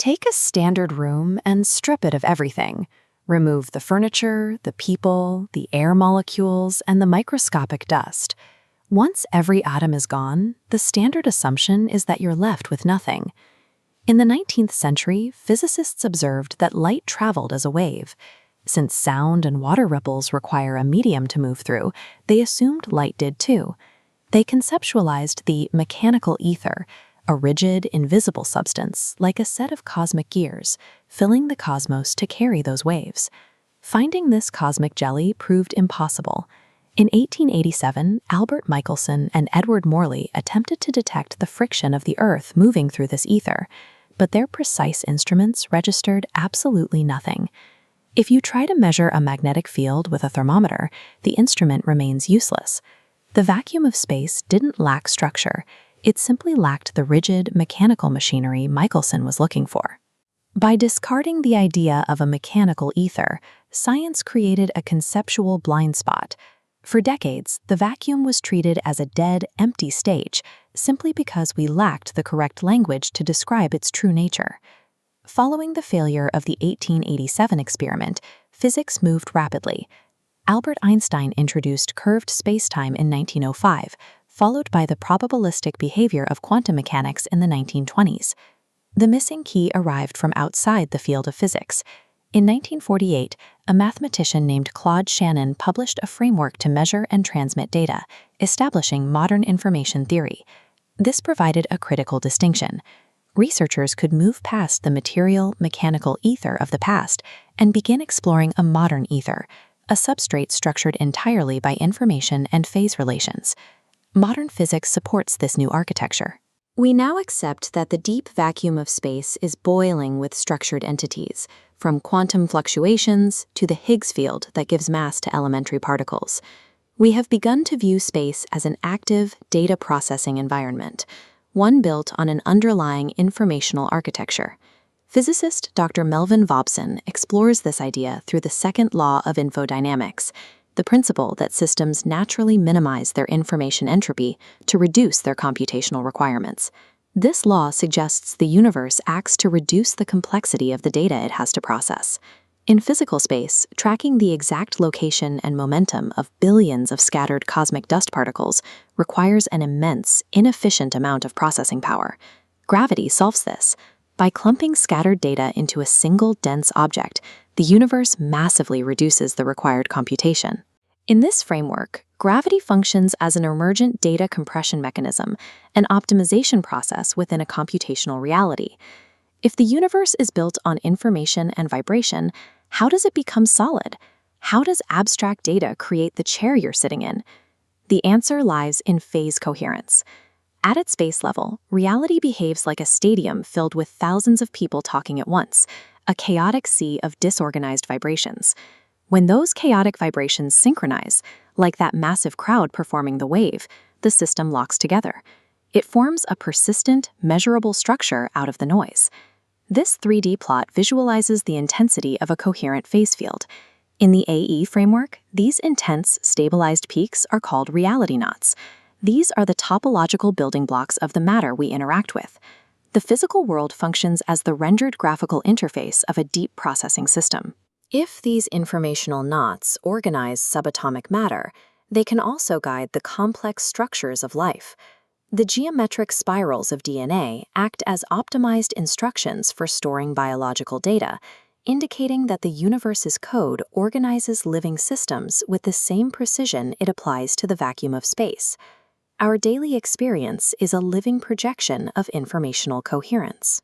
Take a standard room and strip it of everything. Remove the furniture, the people, the air molecules, and the microscopic dust. Once every atom is gone, the standard assumption is that you're left with nothing. In the 19th century, physicists observed that light traveled as a wave. Since sound and water ripples require a medium to move through, they assumed light did too. They conceptualized the mechanical ether, a rigid, invisible substance like a set of cosmic gears, filling the cosmos to carry those waves. Finding this cosmic jelly proved impossible. In 1887, Albert Michelson and Edward Morley attempted to detect the friction of the Earth moving through this ether, but their precise instruments registered absolutely nothing. If you try to measure a magnetic field with a thermometer, the instrument remains useless. The vacuum of space didn't lack structure. It simply lacked the rigid, mechanical machinery Michelson was looking for. By discarding the idea of a mechanical ether, science created a conceptual blind spot. For decades, the vacuum was treated as a dead, empty stage, simply because we lacked the correct language to describe its true nature. Following the failure of the 1887 experiment, physics moved rapidly. Albert Einstein introduced curved spacetime in 1905, followed by the probabilistic behavior of quantum mechanics in the 1920s. The missing key arrived from outside the field of physics. In 1948, a mathematician named Claude Shannon published a framework to measure and transmit data, establishing modern information theory. This provided a critical distinction. Researchers could move past the material, mechanical ether of the past and begin exploring a modern ether, a substrate structured entirely by information and phase relations. Modern physics supports this new architecture. We now accept that the deep vacuum of space is boiling with structured entities, from quantum fluctuations to the Higgs field that gives mass to elementary particles. We have begun to view space as an active, data processing environment, one built on an underlying informational architecture. Physicist Dr. Melvin Vobson explores this idea through the second law of infodynamics, the principle that systems naturally minimize their information entropy to reduce their computational requirements. This law suggests the universe acts to reduce the complexity of the data it has to process. In physical space, tracking the exact location and momentum of billions of scattered cosmic dust particles requires an immense, inefficient amount of processing power. Gravity solves this. By clumping scattered data into a single dense object, the universe massively reduces the required computation. In this framework, gravity functions as an emergent data compression mechanism, an optimization process within a computational reality. If the universe is built on information and vibration, how does it become solid? How does abstract data create the chair you're sitting in? The answer lies in phase coherence. At its base level, reality behaves like a stadium filled with thousands of people talking at once, a chaotic sea of disorganized vibrations. When those chaotic vibrations synchronize, like that massive crowd performing the wave, the system locks together. It forms a persistent, measurable structure out of the noise. This 3D plot visualizes the intensity of a coherent phase field. In the AE framework, these intense, stabilized peaks are called reality knots. These are the topological building blocks of the matter we interact with. The physical world functions as the rendered graphical interface of a deep processing system. If these informational knots organize subatomic matter, they can also guide the complex structures of life. The geometric spirals of DNA act as optimized instructions for storing biological data, indicating that the universe's code organizes living systems with the same precision it applies to the vacuum of space. Our daily experience is a living projection of informational coherence.